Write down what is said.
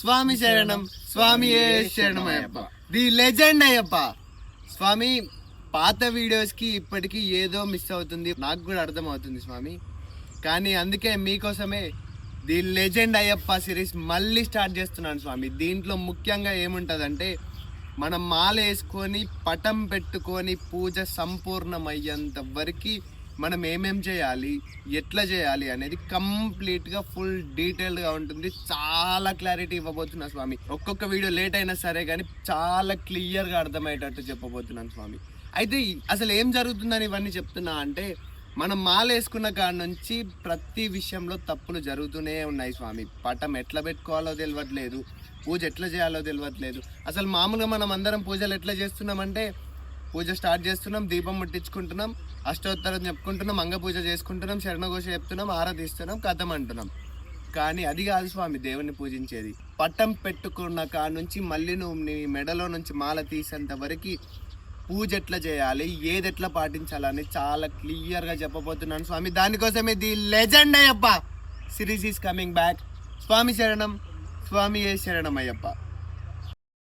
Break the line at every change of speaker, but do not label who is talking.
స్వామి శరణం, స్వామి శరణం అయ్యప్ప, ది లెజెండ్ అయ్యప్ప. స్వామి పాత వీడియోస్ కి ఇప్పటికీ ఏదో మిస్ అవుతుంది, నాకు కూడా అర్థం అవుతుంది స్వామి. కానీ అందుకే మీకోసమే ది లెజెండ్ అయ్యప్ప సిరీస్ మళ్ళీ స్టార్ట్ చేస్తున్నాను స్వామి. దీంట్లో ముఖ్యంగా ఏముంటుందంటే, మనం మాల వేసుకొని పటం పెట్టుకొని పూజ సంపూర్ణమయ్యేంత వరకు మనం ఏమేం చేయాలి, ఎట్లా చేయాలి అనేది కంప్లీట్గా ఫుల్ డీటెయిల్డ్గా ఉంటుంది. చాలా క్లారిటీ ఇవ్వబోతున్నా స్వామి. ఒక్కొక్క వీడియో లేట్ అయినా సరే కానీ చాలా క్లియర్గా అర్థమయ్యేటట్టు చెప్పబోతున్నాను స్వామి. అయితే అసలు ఏం జరుగుతుందని ఇవన్నీ చెప్తున్నా అంటే, మనం మాల వేసుకున్న కాడ నుంచి ప్రతి విషయంలో తప్పులు జరుగుతూనే ఉన్నాయి స్వామి. పటం ఎట్లా పెట్టుకోవాలో తెలియట్లేదు, పూజ ఎట్లా చేయాలో తెలియట్లేదు. అసలు మామూలుగా మనం అందరం పూజలు ఎట్లా చేస్తున్నామంటే, పూజ స్టార్ట్ చేస్తున్నాం, దీపం ముట్టించుకుంటున్నాం, అష్టోత్తరం చెప్పుకుంటున్నాం, అంగ పూజ చేసుకుంటున్నాం, శరణఘోష చెప్తున్నాం, ఆరాధిస్తున్నాం, కథం అంటున్నాం. కానీ అది కాదు స్వామి దేవుణ్ణి పూజించేది. పట్టం పెట్టుకున్న కాడ నుంచి మళ్ళీ నువ్వు నీ మెడలో నుంచి మాల తీసేంత వరకు పూజ ఎట్లా చేయాలి, ఏది ఎట్లా పాటించాలని చాలా క్లియర్గా చెప్పబోతున్నాను స్వామి. దానికోసమే the legend Ayyappa series is coming back. స్వామి శరణం, స్వామి శరణం అయ్యప్ప.